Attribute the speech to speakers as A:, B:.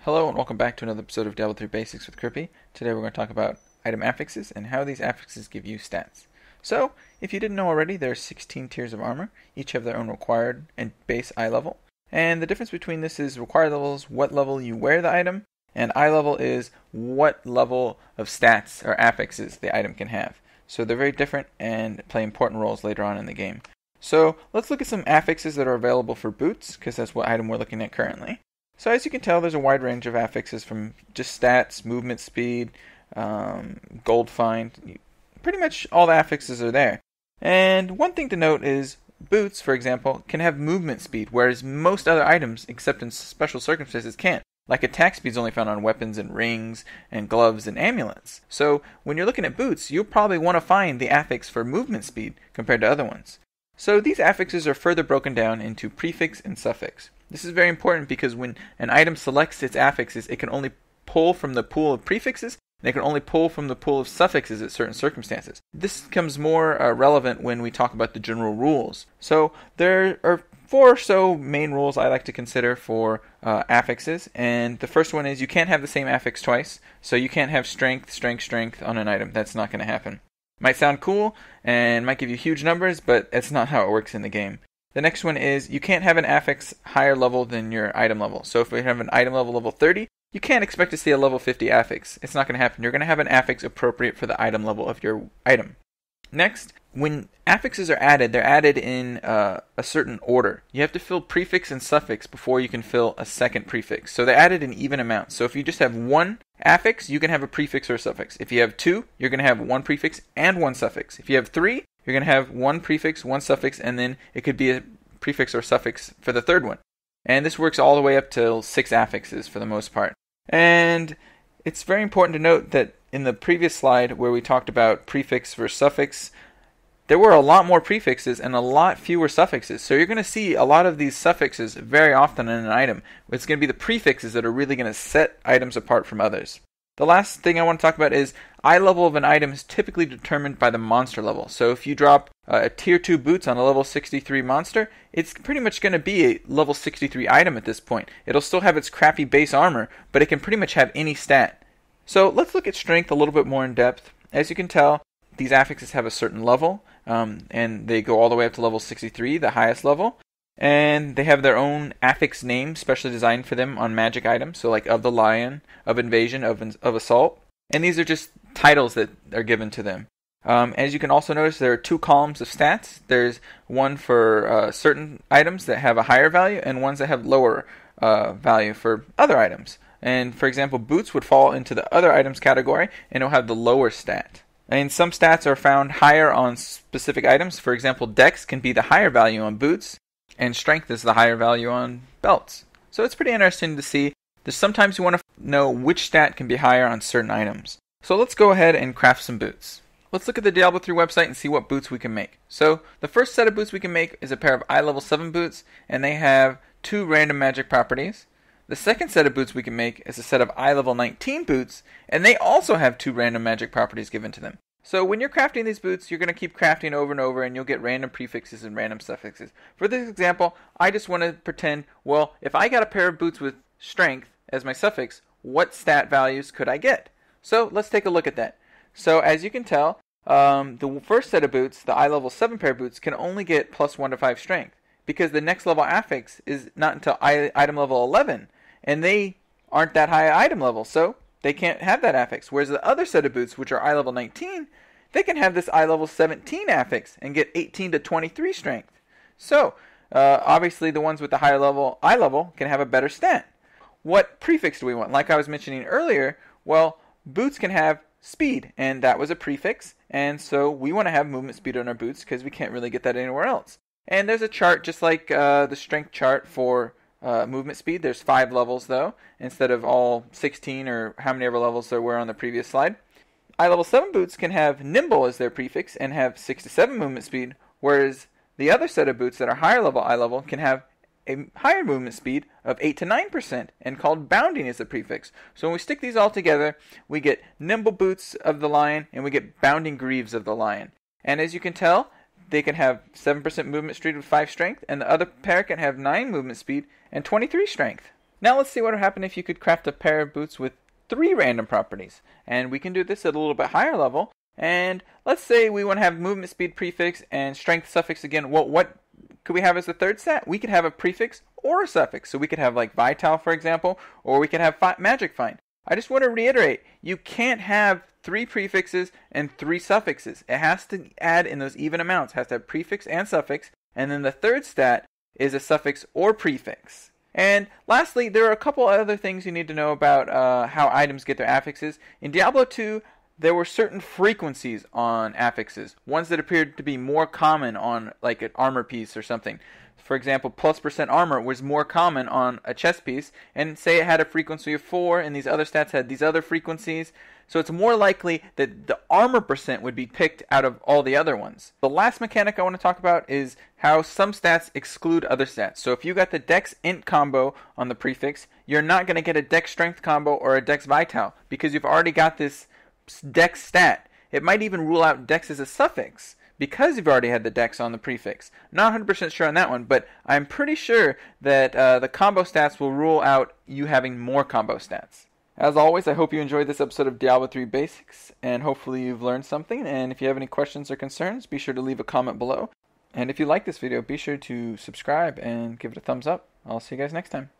A: Hello and welcome back to another episode of Diablo 3 Basics with Crippy. Today we're going to talk about item affixes and how these affixes give you stats. So, if you didn't know already, there are 16 tiers of armor. Each have their own required and base eye level. And the difference between this is required level is what level you wear the item, and eye level is what level of stats or affixes the item can have. So they're very different and play important roles later on in the game. So let's look at some affixes that are available for boots, because that's what item we're looking at currently. So as you can tell, there's a wide range of affixes from just stats, movement speed, gold find. Pretty much all the affixes are there. And one thing to note is boots, for example, can have movement speed, whereas most other items, except in special circumstances, can't. Like attack speed is only found on weapons and rings and gloves and amulets. So when you're looking at boots, you'll probably want to find the affix for movement speed compared to other ones. So these affixes are further broken down into prefix and suffix. This is very important because when an item selects its affixes, it can only pull from the pool of prefixes, and it can only pull from the pool of suffixes at certain circumstances. This becomes more relevant when we talk about the general rules. So there are 4 or so main rules I like to consider for affixes, and the first one is you can't have the same affix twice, so you can't have strength, strength, strength on an item. That's not going to happen. Might sound cool and might give you huge numbers, but it's not how it works in the game. The next one is you can't have an affix higher level than your item level. So if we have an item level 30, you can't expect to see a level 50 affix. It's not going to happen. You're going to have an affix appropriate for the item level of your item. Next, when affixes are added, they're added in a certain order. You have to fill prefix and suffix before you can fill a second prefix. So they're added in even amounts. So if you just have one affix, you can have a prefix or a suffix. If you have 2, you're going to have one prefix and one suffix. If you have 3, you're going to have one prefix, one suffix, and then it could be a prefix or suffix for the third one. And this works all the way up to 6 affixes for the most part. And it's very important to note that in the previous slide where we talked about prefix versus suffix, there were a lot more prefixes and a lot fewer suffixes. So you're going to see a lot of these suffixes very often in an item. It's going to be the prefixes that are really going to set items apart from others. The last thing I want to talk about is eye level of an item is typically determined by the monster level. So if you drop a tier 2 boots on a level 63 monster, it's pretty much going to be a level 63 item at this point. It'll still have its crappy base armor, but it can pretty much have any stat. So let's look at strength a little bit more in depth. As you can tell, these affixes have a certain level, and they go all the way up to level 63, the highest level. And they have their own affix name, specially designed for them on magic items, so like of the lion, of invasion, of assault. And these are just titles that are given to them. As you can also notice, there are 2 columns of stats. There's one for certain items that have a higher value, and ones that have lower value for other items. And for example, boots would fall into the other items category, and it'll have the lower stat. And some stats are found higher on specific items. For example, dex can be the higher value on boots, and strength is the higher value on belts. So it's pretty interesting to see. There's sometimes you want to know which stat can be higher on certain items. So let's go ahead and craft some boots. Let's look at the Diablo 3 website and see what boots we can make. So the first set of boots we can make is a pair of eye level 7 boots, and they have 2 random magic properties. The second set of boots we can make is a set of eye level 19 boots, and they also have 2 random magic properties given to them. So when you're crafting these boots, you're going to keep crafting over and over, and you'll get random prefixes and random suffixes. For this example, I just want to pretend, well, if I got a pair of boots with strength as my suffix, what stat values could I get? So let's take a look at that. So as you can tell, the first set of boots, the eye level 7 pair of boots, can only get plus 1 to 5 strength, because the next level affix is not until item level 11, and they aren't that high item level, so they can't have that affix. Whereas the other set of boots, which are eye level 19, they can have this eye level 17 affix and get 18 to 23 strength. So, obviously the ones with the higher level eye level can have a better stat. What prefix do we want? Like I was mentioning earlier, well, boots can have speed, and that was a prefix, and so we want to have movement speed on our boots because we can't really get that anywhere else. And there's a chart just like the strength chart for movement speed. There's 5 levels though, instead of all 16 or how many ever levels there were on the previous slide. Eye level 7 boots can have nimble as their prefix and have 6 to 7 movement speed, whereas the other set of boots that are higher level eye level can have a higher movement speed of 8 to 9% and called bounding as the prefix. So when we stick these all together, we get nimble boots of the lion and we get bounding greaves of the lion. And as you can tell, they can have 7% movement speed with 5 strength, and the other pair can have 9 movement speed and 23 strength. Now let's see what would happen if you could craft a pair of boots with 3 random properties. And we can do this at a little bit higher level. And let's say we want to have movement speed prefix and strength suffix again. Well, what could we have as a third stat? We could have a prefix or a suffix. So we could have like vital, for example, or we could have magic find. I just want to reiterate, you can't have 3 prefixes and 3 suffixes. It has to add in those even amounts. It has to have prefix and suffix. And then the third stat is a suffix or prefix. And lastly, there are a couple other things you need to know about how items get their affixes. In Diablo 2, there were certain frequencies on affixes, ones that appeared to be more common on like an armor piece or something. For example, +% armor was more common on a chest piece, and say it had a frequency of 4, and these other stats had these other frequencies. So it's more likely that the armor percent would be picked out of all the other ones. The last mechanic I want to talk about is how some stats exclude other stats. So if you got the Dex Int combo on the prefix, you're not going to get a Dex Strength combo or a Dex Vital, because you've already got this Dex stat. It might even rule out Dex as a suffix, because you've already had the Dex on the prefix. Not 100% sure on that one, but I'm pretty sure that the combo stats will rule out you having more combo stats. As always, I hope you enjoyed this episode of Diablo 3 Basics, and hopefully you've learned something. And if you have any questions or concerns, be sure to leave a comment below. And if you like this video, be sure to subscribe and give it a thumbs up. I'll see you guys next time.